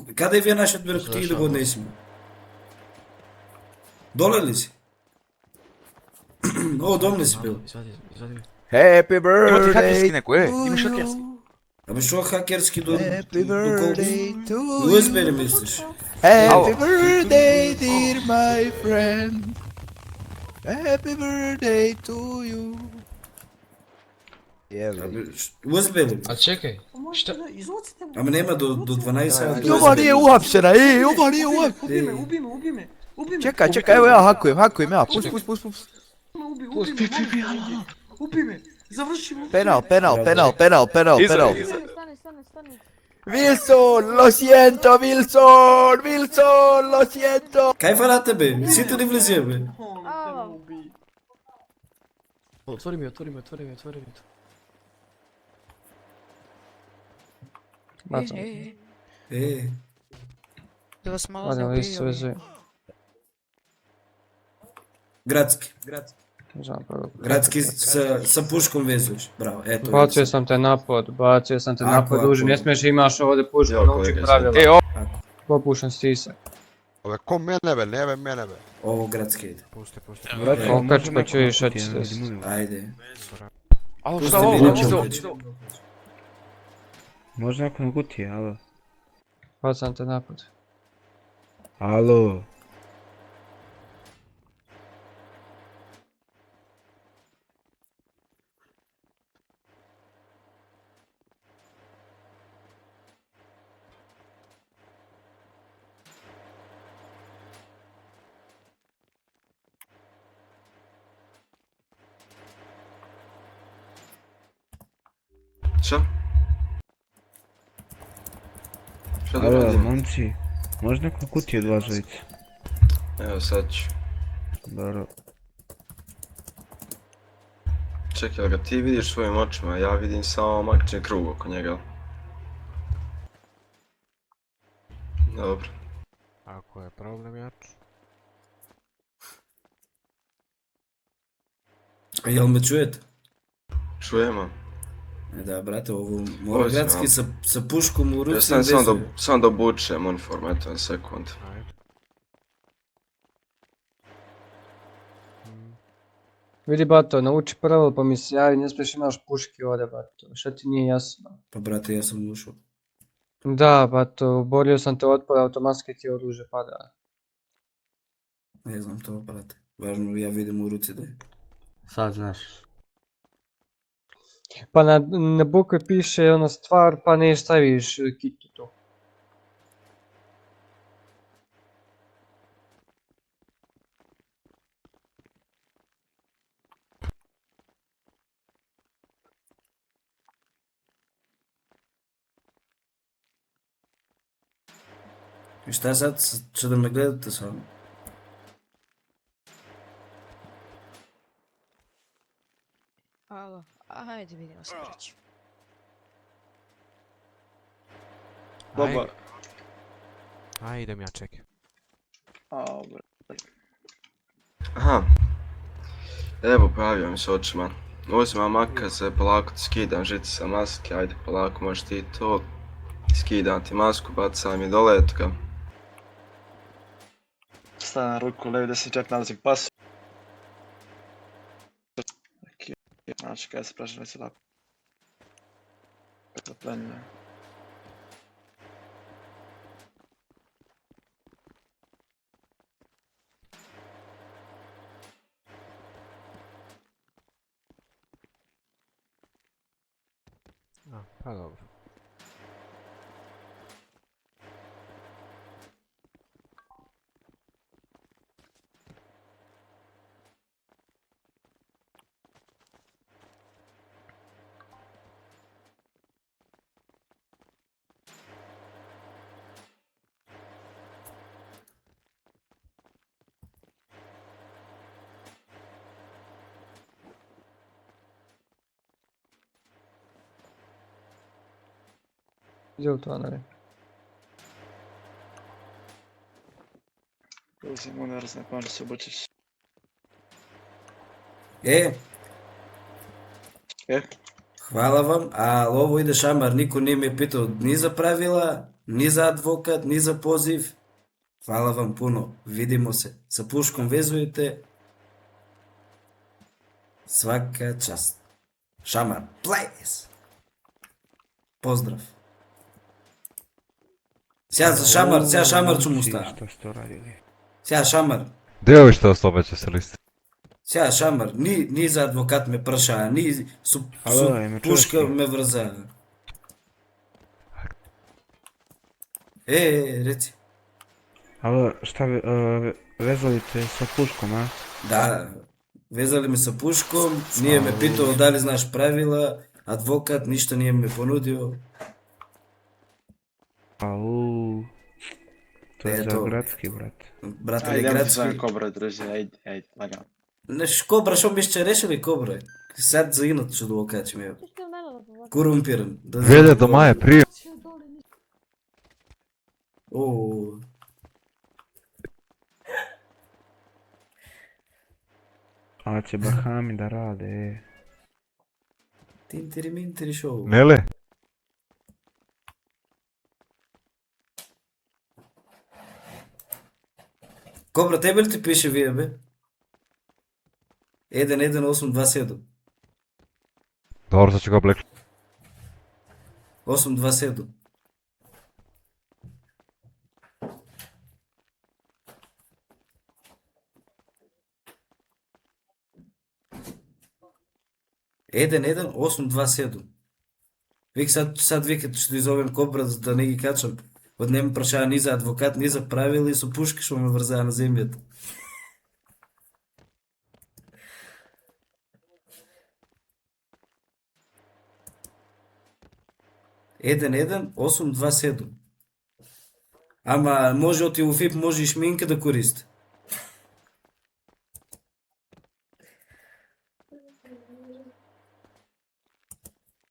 Каде ви е нашиот бир, ти да го однесиме? Доле ли си? О, дом не си бил. Happy Има ти хакерски birthday некој, to имаш you. хакерски. Абе шо хакерски до Happy до колку? birthday to USB ли you. мислиш? Happy birthday, dear my friend. Happy birthday to you. Абе, USB ли? А чекај, што? Излуците му. Ама нема до 12 сати. Ова nije uhapšena, ova nije uhapšena. Уби ме. Čekaj, evo ja hakujem, ja, pus. Уби ме. Заврши му. Penal. Иза. Stani. Wilson, lo siento, Wilson, lo siento. Кај фалате бе? Сите не влезија бе. Отвори ми. Bacam. Е, Da vas malo Adem, isto zabio. veze. градски. Zapravo. Градски sa puškom vezuješ. Bravo, eto. Bacio sam te napad, Ako, duže, ne ako. smiješ imaš ovdje pušku, Jo, nauči kolega, pravila. Е, о, Ako. Popušan stisak. Ove, ko mene be, ne be mene be. Ovo gradski ide. Okačko ću i šta će se desiti. Ajde. ало, Pusti šta mi ovo, neću što? ući. Može nakon kutije, alo. Bacam te napad. Alo. Šta? Šta da Alo, radim? momci. Može nakon kutije dva žajice? Evo sad ću. Dobro. Čekaj, ga ti vidiš svojim očima, ja vidim samo makčin krug oko njega. Dobro. Ako je problem, ja ću. A jel me čujete? Čujemo. Da, brate, ovo mora Oj, gradski sa puškom u Ja ruci sam vezuje. sam da obučem uniform, eto na sekund. Ajde. Vidi bato, nauči pravilo pa mi se javi, ne smiješ imaš puški ovdje bato, šta ti nije jasno? Pa brate, ja sam ušao. Da bato, borio sam te otpor, automatski ti oružje pada. Ne znam to, brate. Važno ja vidim u ruci da je. Sad znaš. Pa na bukvi piše ona stvar, pa ne staviš kitu tu. I šta sad? Će da me gledate samo? Alo, ajde vidimo se preći. Dobar. Ajde, idem ja, čekaj. Aha. Evo, pravio mi se očima. Uzimam makaze, polako ti skidam žice sa maske, ajde polako možeš ti to. Skidam ti masku, bacam je dole, eto ga. Stavljam ruku levi desni džep, nalazim pas. Znači kada se pražili se lako. Zaplenjuje. A, pa dobro. Gdje u to, ne? Uzim univerzne, može se obućiš. E, E? hvala vam, ali ovo ide šamar, niko nije me pitao ni za pravila, ни за адвокат, ни за позив. Фала вам пуно, видимо се. Sa пушком везујте. Свака част. Шамар, плейс! Поздрав. Сега за Шамар, сега Шамар ću mu staviti. Što ste uradili? Сега Шамар. Gdje ovi što slobodće se listi? Сега Шамар, ни за адвокат ме прашаа, ни со пушка ме врзаа. Реци. Alo, šta vezali te sa puškom, a? Да, везали ме со пушком, ние ме питao дали знаеш правила, адвокат ништо nije ме понудио. Au. To je za Eto. gradski, brat. Брате, Ajde, idemo ti градски. zovem Kobra, druže, ajde, lagano. Неш кобра, шо мисче решили кобра? Сад за инат ќе да го качим, ево. Чеште у мене да поводим. Корумпиран. Да Velje do maje prije. О. Ali će Bahami da rade, Тинтери минтери шоу. Nele? Кобра, тебе ли ти пише вие, бе? 11827. Dobro, sad ću ga obleknuti. 827. Еден 827. Вик сад викат што изовем Кобра за да не ги качам. Од не ме прашаа ни за адвокат, ни за правила и со пушки што ме врзаа на земјата. Еден 827. Ама може оти у ФИП, може и шминка да користи.